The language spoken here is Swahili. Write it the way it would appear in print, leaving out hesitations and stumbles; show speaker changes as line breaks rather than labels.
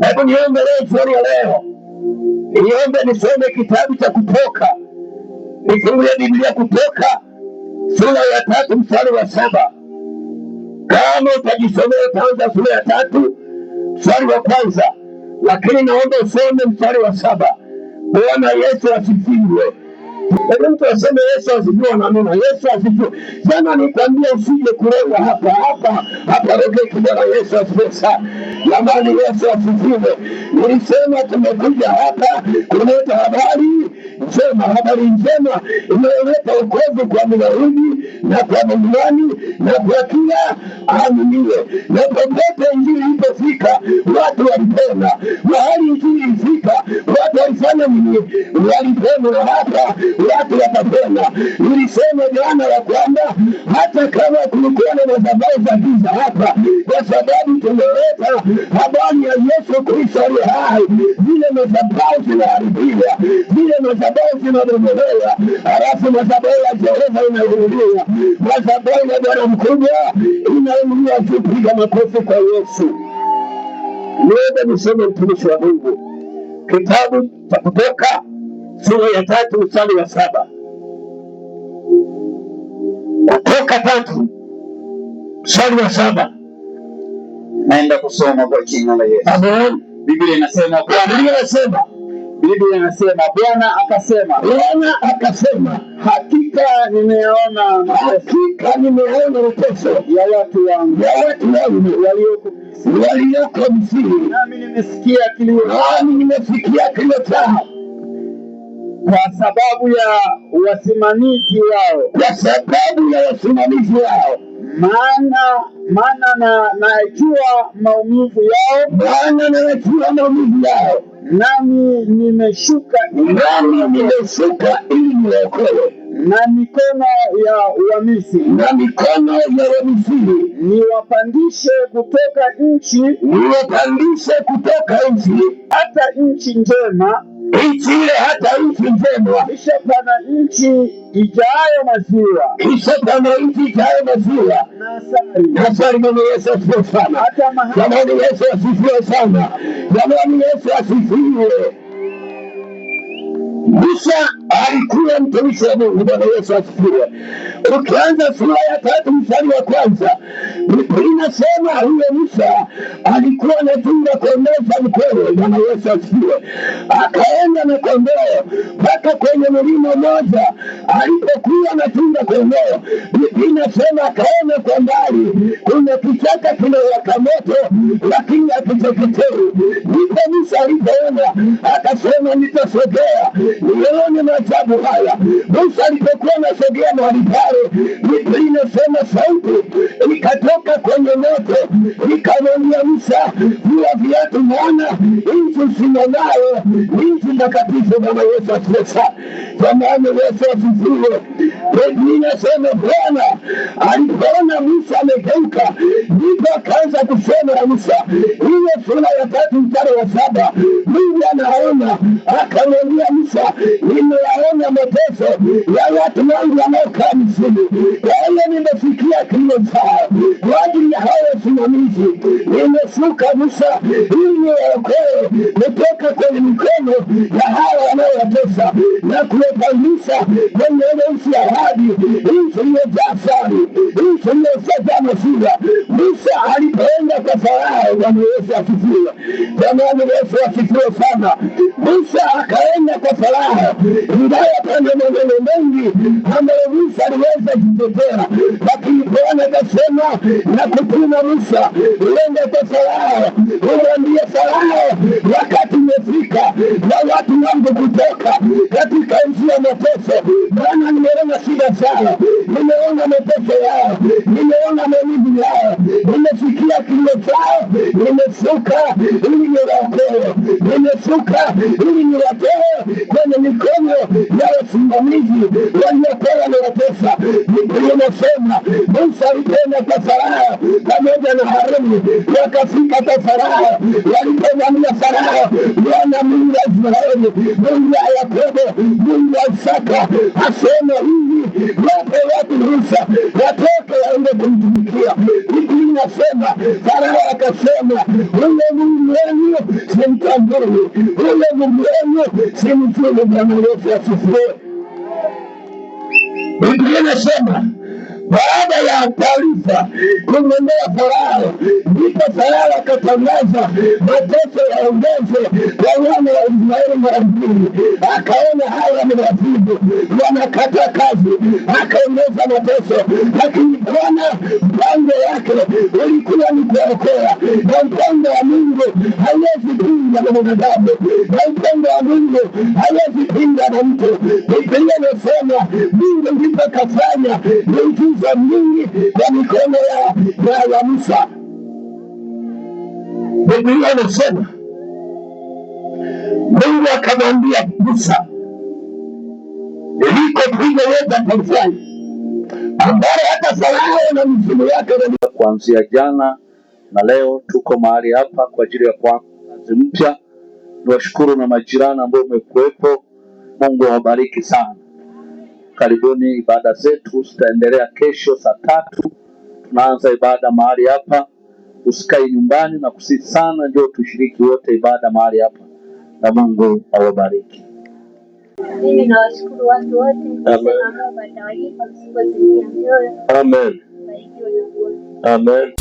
Hebu niombe leo, jioni ya leo, niombe nisome kitabu cha Kutoka. Nifungulie Biblia, Kutoka sura ya 3 mstari wa 7. Kama utajisomea utaanza sura ya 3 mstari wa 1, lakini naomba usome mstari wa 7. Bwana Yesu asifiwe. Hebu mtu aseme Yesu asifiwe na amina. Yesu asifiwe. Jana nikwambia usije kulewa hapa Rogeki. Bwana Yesu asifiwe sana. Jamani, Yesu asifiwe. Nilisema tumekuja hapa kuleta habari njema, habari njema inayoleta wokovu kwa Myahudi na kwa Mnyamani na kwa kila aaminiye. Na popote injili ilipofika watu walipona. Mahali injili ilifika watu walifanya nini? Walipona. Hapa watu watapona. Nilisema jana ya kwamba hata kama kulikuwa na madhabahu za giza hapa, kwa sababu tumeleta habari ya Yesu Kristo aliye hai, zile madhabahu zinaharibiwa, zile madhabahu zinabomolewa, halafu madhabahu ya Jehova inainuliwa, madhabahu ya Bwana mkubwa inainuliwa. Tupiga makofi kwa Yesu. Niende nisome mtumishi wa Mungu kitabu cha Kutoka sura ya 3 mstari wa 7. Kutoka 3 mstari wa 7.
Naenda kusoma kwa jina la Yesu.
Amen.
Biblia inasema Bwana akasema, hakika nimeona mateso ya watu wangu walioko Misri, nami nimesikia kilio chao kwa sababu ya wasimamizi wao, maana najua maumivu yao, nami nimeshuka ili niwaokoe na mikono ya Wamisri, niwapandishe kutoka nchi hata nchi njema, kisha pana nchi ijayo maziwa na asali.
Bwana Yesu asifiwe sana. Jamani, Yesu asifiwe sana. Jamani, Yesu asifiwe. Musa alikuwa mtumishi wa Mungu. Bwana Yesu asifiwe. Ukianza sura ya 3 mstari wa 1, inasema huyo Musa alikuwa anachunga kondoo za mkwewe. Bwana Yesu asifiwe. Akaenda na kondoo mpaka kwenye mlima mmoja. Alipokuwa anachunga kondoo, inasema akaona kwa mbali kuna kichaka kinawaka moto, lakini hakiteketei. Ndipo Musa alipoona akasema, nitasogea nione maajabu haya. Musa alipokuwa anasogea mahali pale, inasema sauti ikatoka kwenye moto ikamwambia Musa, vua viatu, maana nchi usimamayo ni nchi takatifu. Bwana Yesu asifiwe sana. Jamani, Yesu asifiwe. Inasema Bwana alipoona Musa amegeuka, ndipo akaanza kusema na Musa. Hiyo sura ya 3 mstari wa 7, Mungu anaona akamwambia Musa, nimeyaona mateso ya watu wangu wanaokaa Misri, kwa hiyo nimesikia kilio chao kwa ajili ya hao wasimamizi. Nimeshuka Musa ili niwaokoe kutoka kwenye mikono ya hawa wanaowatesa na kuwapandisha kwenye ile nchi ya ahadi, nchi iliyojaa asali, nchi iliyojaa maziwa. Musa alipoenda kwa Farao. Bwana Yesu asifiwe. Jamani, Yesu asifiwe sana. Musa akaenda kwa Farao, ingawa pana maneno mengi ambayo Musa aliweza kujitetea, lakini Bwana akasema na kutuma Musa uende kwa Farao, umwambie Farao, wakati umefika na watu wangu kutoka katika nchi ya mateso. Bwana, nimeona shida zao, nimeona mateso yao, nimeona maumivu yao, nimesikia kilio chao. Nimeshuka ili niwaokoe, nimeshuka ili niwatoe kwenye mikono ya wasimamizi waliokuwa wanawatesa. Biblia inasema Musa alikwenda kwa Farao pamoja na Haruni, wakafika kwa Farao. Walipomwambia Farao, Bwana Mungu wa Israeli, Mungu wa Yakobo, Mungu wa Isaka asema hivi, wape watu ruhusa watoke waende kumtumikia. Biblia inasema Farao akasema, huyo Mungu wenu simtambui, huyo Mungu wenu simjui. Bwana Yesu asifiwe. Biblia inasema baada ya taarifa kumwendea Farao, ndipo Farao akatangaza mateso yaongezwe kwa wana wa Israeli mara mbili. Akaona hawa ni wavivu, wanakata kazi, akaongeza mateso. Lakini Bwana mpango wake ulikuwa ni kuokoa, na mpango wa Mungu haiwezi pinga na mwanadamu, na mpango wa Mungu haiwezi pinga na mtu. Biblia inasema Mungu ndipo akafanya miujiza mingi kwa mikono ya Musa. Biblia inasema Mungu akamwambia Musa, liko pigo yote atalifanya ambayo hata Farao na mifumo yake.
Kuanzia jana na leo tuko mahali hapa kwa ajili ya kuanza kazi mpya. Niwashukuru na majirani ambao umekuwepo. Mungu awabariki sana. Karibuni. Ibada zetu zitaendelea kesho saa 3. Tunaanza ibada mahali hapa. Usikae nyumbani, na kusihi sana ndio tushiriki wote ibada mahali hapa, na Mungu awabariki.
Mimi nawashukuru watu wote ambao watawalipa msipotimia mioyo.
Amen.
Barikiwe na Bwana.
Amen.